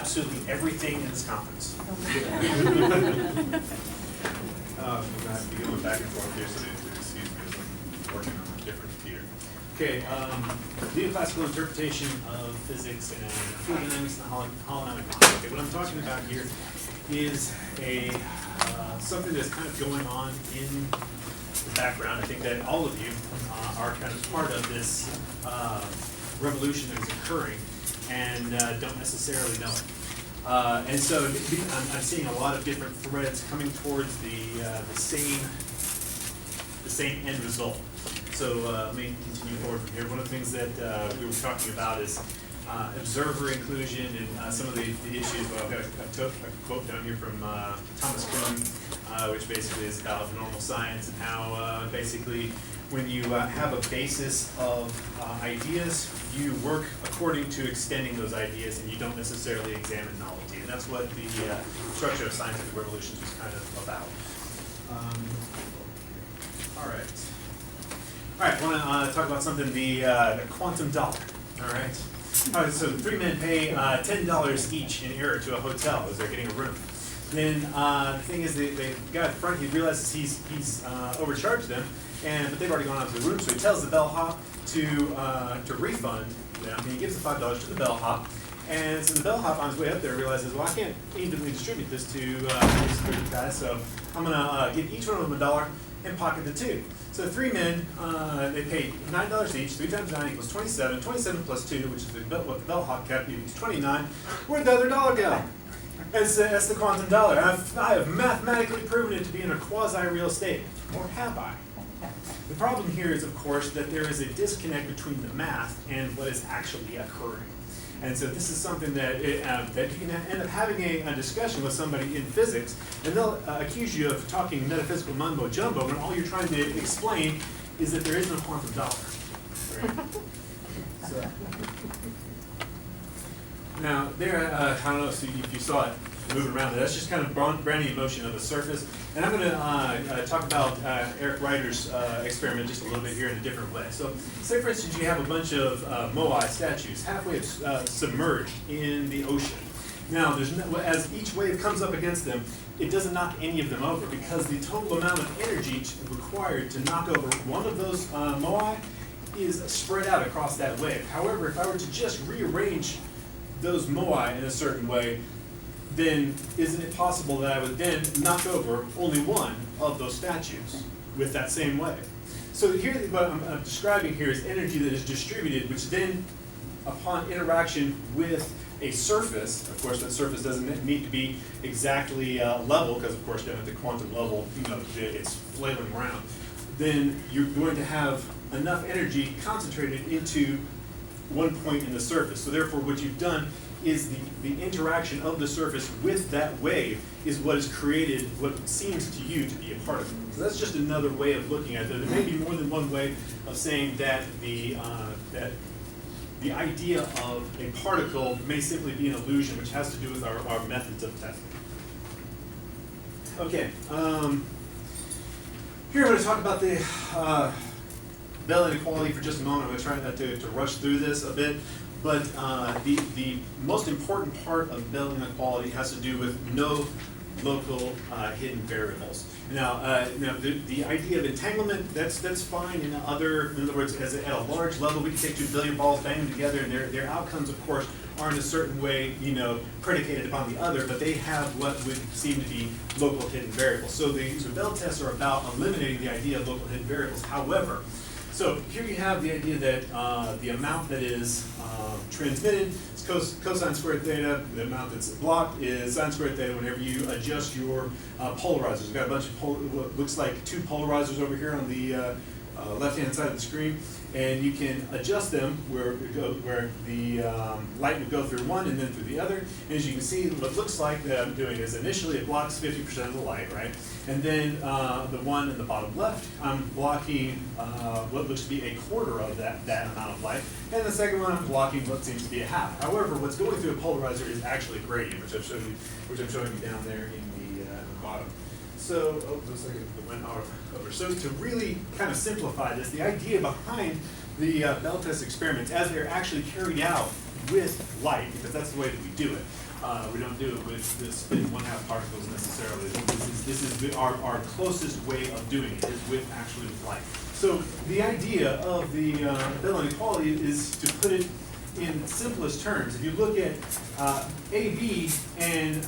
absolutely everything in this conference. We're going to have to be going back and forth here, so excuse me as I'm working on a different computer. Okay, neoclassical interpretation of physics and fluid dynamics and holodynamic models. Okay, what I'm talking about here is something that's kind of going on in the background. I think that all of you are kind of part of this revolution that is occurring and don't necessarily know it. And so I'm seeing a lot of different threads coming towards the same end result. So let me continue forward from here. One of the things that we were talking about is observer inclusion and some of the issues. Well, I've got a quote down here from Thomas Kuhn, which basically is about normal science and how basically when you have a basis of ideas, you work according to extending those ideas and you don't necessarily examine novelty. And that's what the structure of scientific revolutions is kind of about. All right, I want to talk about something, the quantum dollar. All right, so 3 men pay $10 each in error to a hotel as they're getting a room. Then the thing is, the guy at the front, he realizes he's overcharged them, but they've already gone out to the room, so he tells the bellhop to refund them. And he gives the $5 to the bellhop, and so the bellhop on his way up there realizes, well, I can't evenly distribute this to these 3 guys, so I'm gonna give each one of them $1 and pocket the 2. So the 3 men, they paid $9 each. 3 times 9 equals 27. 27 plus 2, which is what the bellhop kept, equals 29. Where'd the other $1 go? That's the quantum dollar. I have mathematically proven it to be in a quasi-real state. Or have I? The problem here is, of course, that there is a disconnect between the math and what is actually occurring. And so this is something that that you can end up having a discussion with somebody in physics, and they'll accuse you of talking metaphysical mumbo jumbo when all you're trying to explain is that there is no quantum dollar. Right? So, now there, I don't know if you saw it moving around. That's just kind of branding motion of a surface. And I'm going to talk about Eric Ryder's experiment just a little bit here in a different way. So say, for instance, you have a bunch of moai statues halfway submerged in the ocean. Now, as each wave comes up against them, it doesn't knock any of them over because the total amount of energy required to knock over one of those moai is spread out across that wave. However, if I were to just rearrange those moai in a certain way, then isn't it possible that I would then knock over only one of those statues with that same wave? So here, what I'm describing here is energy that is distributed, which then, upon interaction with a surface, of course that surface doesn't need to be exactly level, because of course down at the quantum level, it's flailing around, then you're going to have enough energy concentrated into one point in the surface. So therefore what you've done is the interaction of the surface with that wave is what has created what seems to you to be a particle. So that's just another way of looking at it. There may be more than one way of saying that the idea of a particle may simply be an illusion, which has to do with our methods of testing. Okay, here I'm going to talk about the Bell inequality for just a moment. I'm going to try not to rush through this a bit. But the most important part of Bell inequality has to do with no local hidden variables. Now the idea of entanglement, that's fine in other words, at a large level, we can take 2 billion balls, bang them together, and their outcomes, of course, are in a certain way, predicated upon the other, but they have what would seem to be local hidden variables. So the Bell tests are about eliminating the idea of local hidden variables. However, so here you have the idea that the amount that is transmitted is cosine squared theta. The amount that's blocked is sine squared theta whenever you adjust your polarizers. We've got a bunch of what looks like 2 polarizers over here on the left-hand side of the screen, and you can adjust them where the light would go through one and then through the other. And as you can see, what it looks like that I'm doing is initially it blocks 50% of the light, right? And then the one in the bottom left, I'm blocking what looks to be a quarter of that amount of light. And the second one, I'm blocking what seems to be a half. However, what's going through a polarizer is actually a gradient, which I'm showing you down there in the bottom. So, looks like it went over. So to really kind of simplify this, the idea behind the Bell test experiments, as they're actually carried out with light, because that's the way that we do it, We don't do it with the spin 1/2 particles necessarily. This is our closest way of doing it, is with actually with light. So the idea of the Bell inequality is to put it in simplest terms. If you look at AB and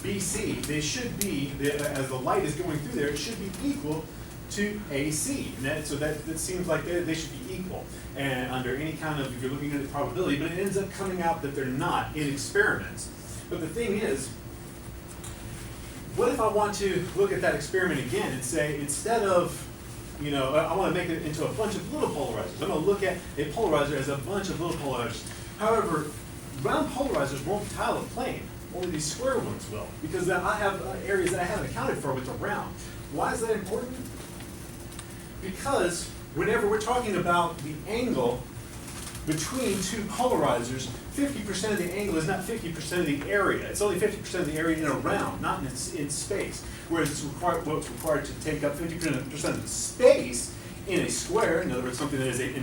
BC, they should be, as the light is going through there, it should be equal to AC. And so that seems like they should be equal. And under any kind of, if you're looking at the probability, but it ends up coming out that they're not in experiments. But the thing is, what if I want to look at that experiment again and say, instead of, I want to make it into a bunch of little polarizers. I'm going to look at a polarizer as a bunch of little polarizers. However, round polarizers won't tile a plane. Only these square ones will, because then I have areas that I haven't accounted for with the round. Why is that important? Because whenever we're talking about the angle between two polarizers, 50% of the angle is not 50% of the area. It's only 50% of the area in a round, not in space. Whereas what's required to take up 50% of the space in a square, in other words, something that is an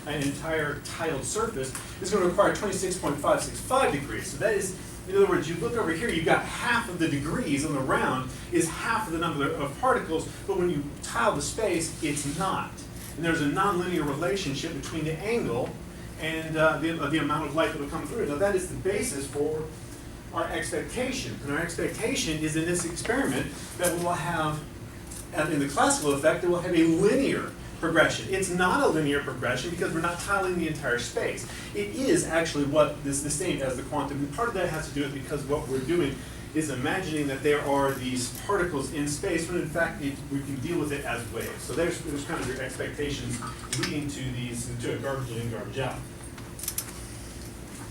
entire tiled surface, is going to require 26.565 degrees. So that is, in other words, you look over here, you've got half of the degrees on the round is half of the number of particles, but when you tile the space, it's not. And there's a nonlinear relationship between the angle and the amount of light that will come through. Now that is the basis for our expectation. And our expectation is in this experiment that we will have, in the classical effect, that we'll have a linear progression. It's not a linear progression because we're not tiling the entire space. It is actually what is the same as the quantum. And part of that has to do with because what we're doing is imagining that there are these particles in space when in fact we can deal with it as waves. So there's kind of your expectations leading to a garbage in, garbage out.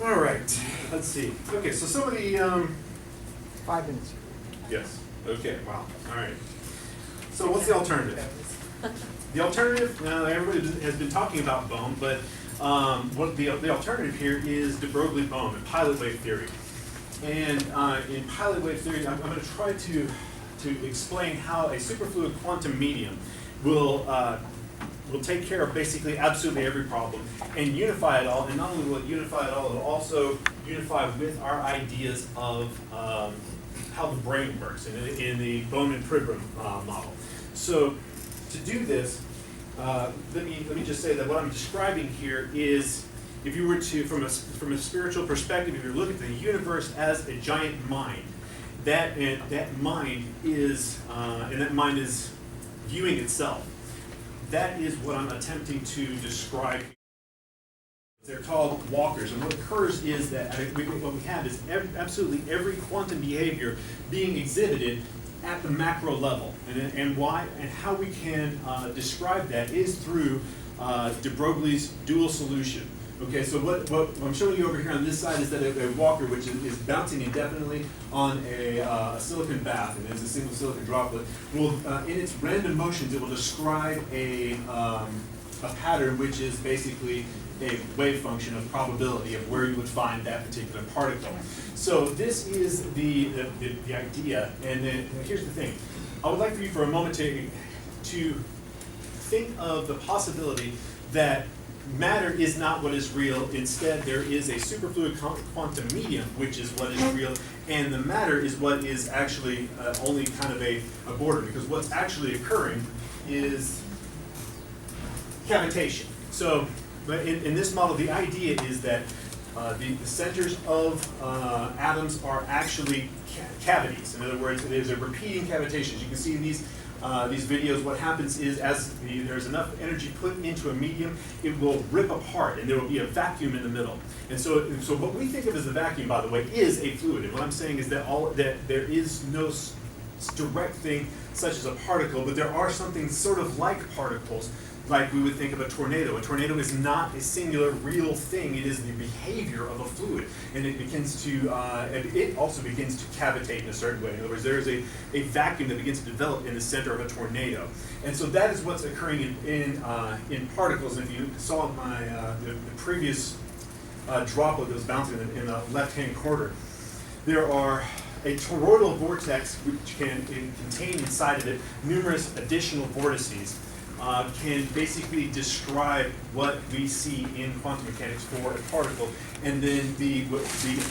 All right, let's see. Okay, so some of the 5 minutes. yes. Okay. Wow. All right. So what's the alternative? The alternative, now everybody has been talking about Bohm, but what the alternative here is de Broglie-Bohm and pilot wave theory. And in pilot wave theory, I'm going to try to explain how a superfluid quantum medium will take care of basically absolutely every problem and unify it all. And not only will it unify it all, it will also unify with our ideas of how the brain works in the Bowman-Pribram model. So to do this, let me just say that what I'm describing here is, if you were to, from a spiritual perspective, if you look at the universe as a giant mind, that mind is viewing itself. That is what I'm attempting to describe. They're called walkers, and what occurs is that what we have is absolutely every quantum behavior being exhibited at the macro level, and why and how we can describe that is through de Broglie's dual solution. Okay, so what I'm showing you over here on this side is that a walker, which is bouncing indefinitely on a silicon bath, and is a single silicon droplet, will, in its random motions, it will describe a pattern which is basically a wave function of probability of where you would find that particular particle. So this is the idea, and then here's the thing. I would like for you for a moment to think of the possibility that matter is not what is real. Instead, there is a superfluid quantum medium, which is what is real, and the matter is what is actually only kind of a border, because what's actually occurring is cavitation. So, but in this model, the idea is that the centers of atoms are actually cavities. In other words, there's a repeating cavitation. As you can see in these videos, what happens is as there's enough energy put into a medium, it will rip apart, and there will be a vacuum in the middle. And so what we think of as a vacuum, by the way, is a fluid. And what I'm saying is that there is no direct thing such as a particle, but there are something sort of like particles, like we would think of a tornado. A tornado is not a singular real thing. It is the behavior of a fluid, and it also begins to cavitate in a certain way. In other words, there is a vacuum that begins to develop in the center of a tornado, and so that is what's occurring in particles. And if you saw the previous droplet that was bouncing in the left-hand corner, there are a toroidal vortex which can contain inside of it numerous additional vortices can basically describe what we see in quantum mechanics for a particle. And then the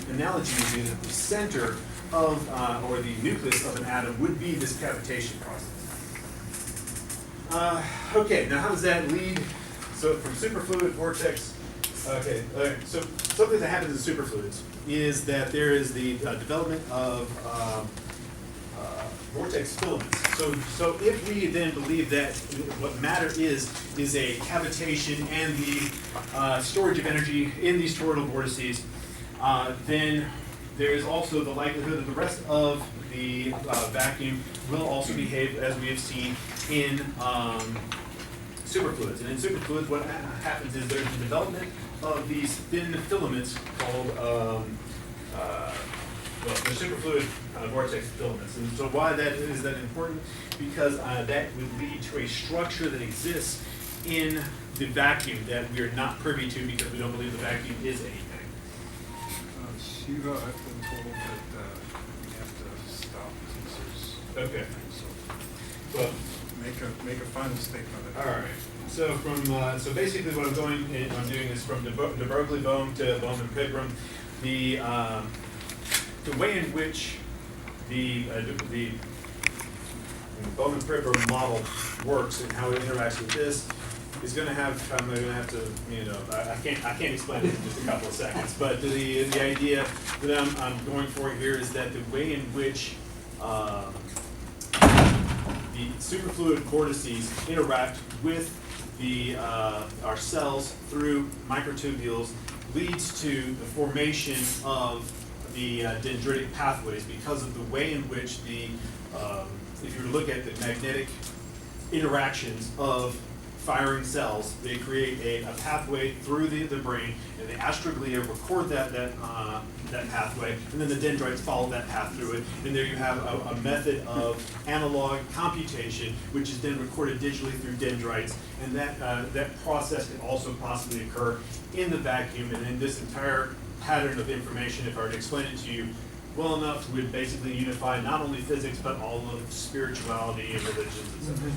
analogy would be that the center of, or the nucleus of an atom would be this cavitation process. Okay, now how does that lead? So from superfluid vortex, okay, so something that happens in superfluids is that there is the development of vortex filaments. So if we then believe that what matter is a cavitation and the storage of energy in these toroidal vortices, then there is also the likelihood that the rest of the vacuum will also behave as we have seen in superfluids. And in superfluids, what happens is there's the development of these thin filaments called the superfluid vortex filaments. And so why that is that important? Because that would lead to a structure that exists in the vacuum that we are not privy to because we don't believe the vacuum is anything. Shiva, I've been told that we have to stop since there's Okay. so Well, make a final statement. all right. So from so basically what I'm doing is from the Berkeley Bohm to Bohm and Pribram, the way in which the Bohm and Pribram model works and how it interacts with this is going to have. I'm going to have to, I can't explain it in just a couple of seconds. But the idea that I'm going for here is that the way in which the superfluid vortices interact with our cells through microtubules leads to the formation of the dendritic pathways because of the way in which if you were to look at the magnetic interactions of firing cells, they create a pathway through the brain, and the astroglia record that pathway, and then the dendrites follow that path through it, and there you have a method of analog computation, which is then recorded digitally through dendrites, and that process can also possibly occur in the vacuum, and in this entire pattern of information, if I were to explain it to you well enough, would basically unify not only physics, but all of spirituality and religions, etc.